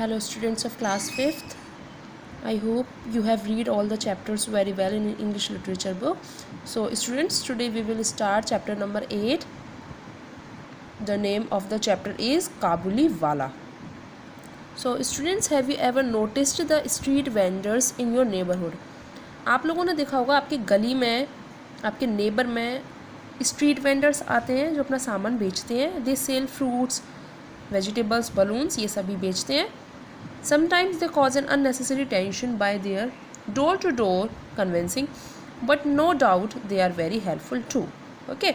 Hello students of class 5th. I hope you have read all the chapters very well in English literature book. So students, today we will start chapter number 8. The name of the chapter is Kabuli Wala. So students, have you ever noticed the street vendors in your neighborhood? आप लोगों ने देखा होगा आपकी गली में, आपके neighbour में स्ट्रीट वेंडर्स आते हैं जो अपना सामान बेचते हैं. They sell fruits, vegetables, balloons, ये सभी बेचते हैं. Sometimes they cause an unnecessary tension by their door-to-door convincing, but no doubt they are very helpful too. Okay,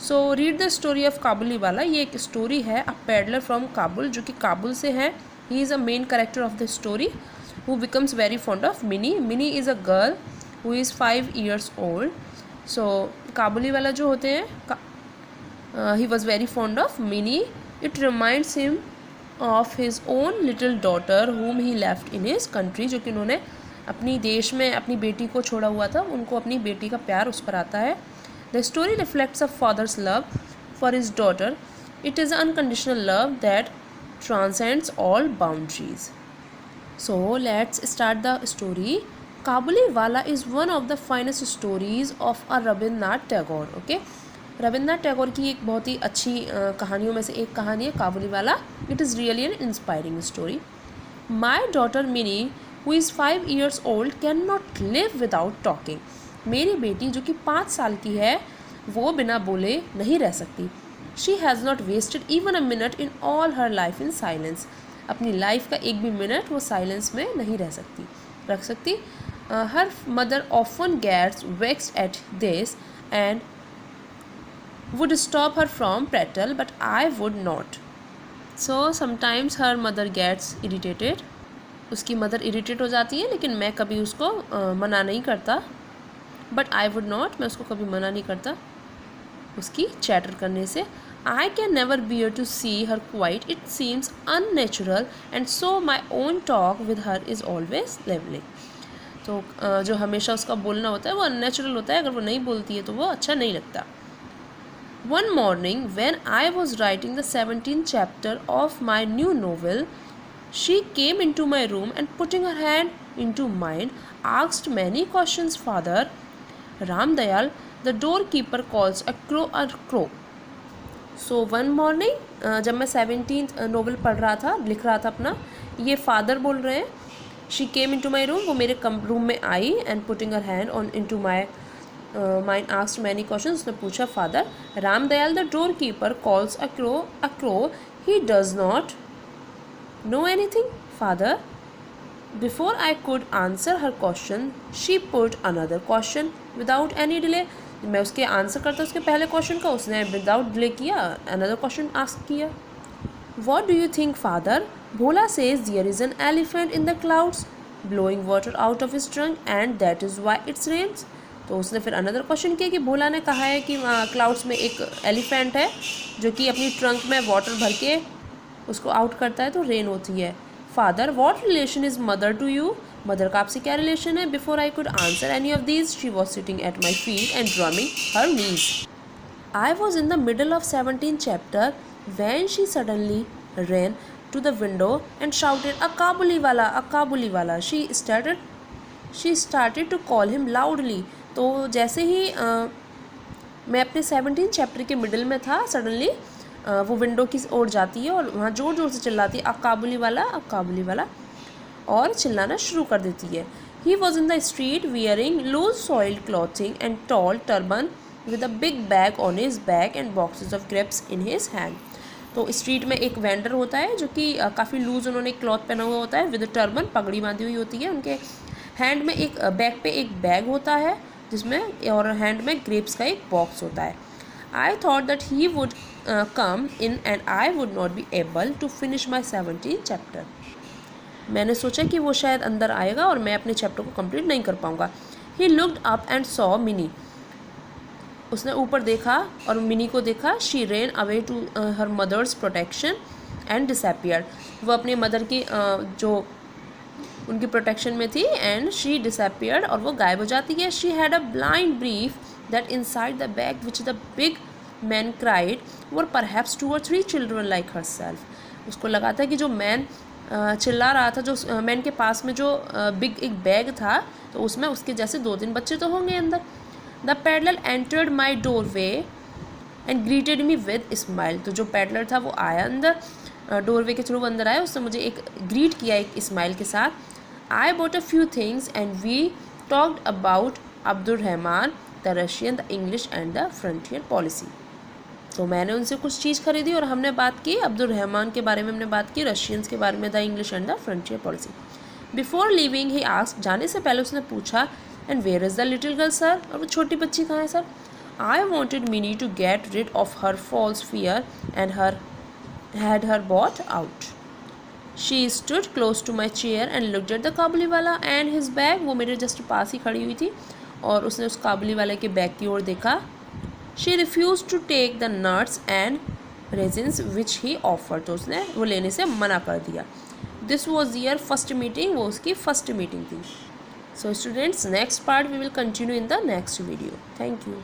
so read the story of Kabuliwala. ये एक स्टोरी है. A peddler from Kabul, जो कि काबुल से है. He is a main character of the story, who becomes very fond of Minnie. Minnie is a girl who is 5 years old. So Kabuliwala जो होते हैं, he was very fond of Minnie. It reminds him of his own little daughter whom he left in his country. जो कि उन्होंने अपनी देश में अपनी बेटी को छोड़ा हुआ था, उनको अपनी बेटी का प्यार उस पर आता है. The story reflects a father's love for his daughter. It is an unconditional love that transcends all boundaries. So let's start the story. Kabuliwala is one of the finest stories of a Rabindranath Tagore. Okay, Rabindranath Tagore की एक बहुत ही अच्छी कहानियों में से एक कहानी है Kabuliwala. It is really an inspiring story. My daughter mini who is 5 years old can not live without talking. मेरी बेटी जो कि 5 साल की है वो बिना बोले नहीं रह सकती. She has not wasted even a minute in all her life in silence. अपनी लाइफ का एक भी मिनट वो साइलेंस में नहीं रख सकती. Her mother often gets vexed at this and would stop her from prattle, but I would not. So sometimes her mother gets irritated. उसकी मदर इरीटेट हो जाती है, लेकिन मैं कभी उसको मना नहीं करता. बट आई वुड नॉट, मैं उसको कभी मना नहीं करता उसकी चैटर करने से. I can never bear to see her quiet. It seems unnatural and so my own talk with her is always lively. तो जो हमेशा उसका बोलना होता है वो अननेचुरल होता है. अगर वो नहीं बोलती है तो वो अच्छा नहीं लगता. One morning, when I was writing the 17th chapter of my new novel, she came into my room and putting her hand into mine, asked many questions. Father, Ramdayal, the doorkeeper calls a crow. So one morning, जब मैं 17th novel पढ़ रहा था, लिख रहा था अपना, ये फादर बोल रहे हैं. She came into my room, वो मेरे रूम में आई and putting her hand on into my mind asked many questions. उसने पूछा father. Ramdayal the door keeper calls a crow. He does not know anything. Father. Before I could answer her question she put another question without any delay. मैं उसके answer करता उसके पहले question का, उसने without delay किया अनदर क्वेश्चन आस्क किया. What do you think father? Bhola says there is an elephant in the clouds blowing water out of his trunk and that is why it's rains. तो उसने फिर another question किया कि भोला ने कहा है कि क्लाउड्स में एक एलिफेंट है जो कि अपनी ट्रंक में वाटर भर के उसको आउट करता है तो रेन होती है. Father. What relation is mother to you? Mother का आपसे क्या रिलेशन है? Before I could answer any of these she was sitting at my feet and drumming her knees. I was in the middle of 17th chapter when she suddenly ran to the window and shouted, "A Kabuliwala, a Kabuliwala." She started to call him loudly. तो जैसे ही मैं अपने 17th chapter के middle में था, suddenly वो window की ओर जाती है और वहाँ ज़ोर ज़ोर से चिल्लाती है, "अ काबुलीवाला, अ काबुलीवाला," और चिल्लाना शुरू कर देती है. He was in the street wearing loose soiled clothing and tall turban with a big bag on his back and boxes of grapes in his hand. तो स्ट्रीट में एक वेंडर होता है जो कि काफ़ी लूज़ उन्होंने क्लॉथ पहना हुआ होता है, विद टर्बन, पगड़ी बांधी हुई होती है. उनके हैंड में एक बैक पे एक बैग होता है जिसमें, और हैंड में ग्रेप्स का एक बॉक्स होता है. I thought that he would come in and I would not be able to finish my 17th chapter. मैंने सोचा कि वो शायद अंदर आएगा और मैं अपने चैप्टर को कंप्लीट नहीं कर पाऊँगा. He looked up and saw Mini. उसने ऊपर देखा और मिनी को देखा. She ran away to her mother's protection and disappeared. वो अपने मदर की जो उनकी प्रोटेक्शन में थी एंड शी डिसअपियर्ड, और वो गायब हो जाती है. She had a blind brief that inside the bag which the big man cried were perhaps 2 or 3 children like her self. उसको लगा था कि जो मैन चिल्ला रहा था, जो मैन के पास में जो बिग एक बैग था, तो उसमें उसके जैसे 2-3 बच्चे तो होंगे अंदर. The peddler entered my doorway and greeted me with smile. तो जो पैडलर था वो आया अंदर, डोरवे के थ्रू अंदर आया, उसने मुझे एक ग्रीट किया एक स्माइल के साथ. I bought a few things and we talked about Abdul Rahman, the Russian, the English and the frontier policy. तो मैंने उनसे कुछ चीज़ खरीदी और हमने बात की अब्दुलरहमान के बारे में, हमने बात की रशियंस के बारे में, the English and the frontier policy. Before living he asked, जाने से पहले उसने पूछा, and where is the little girl sir, और वो छोटी बच्ची कहाँ है sir. I wanted Mini to get rid of her false fear and had her brought out. She stood close to my chair and looked at the काबुली वाला and his bag. वो मेरे just पास ही खड़ी हुई थी और उसने उस काबुली वाले के बैग की ओर देखा. She refused to take the nuts and raisins which he offered. तो उसने वो लेने से मना कर दिया. This was their first meeting. वो उसकी फर्स्ट मीटिंग थी. So students, next part we will continue in the next video. Thank you.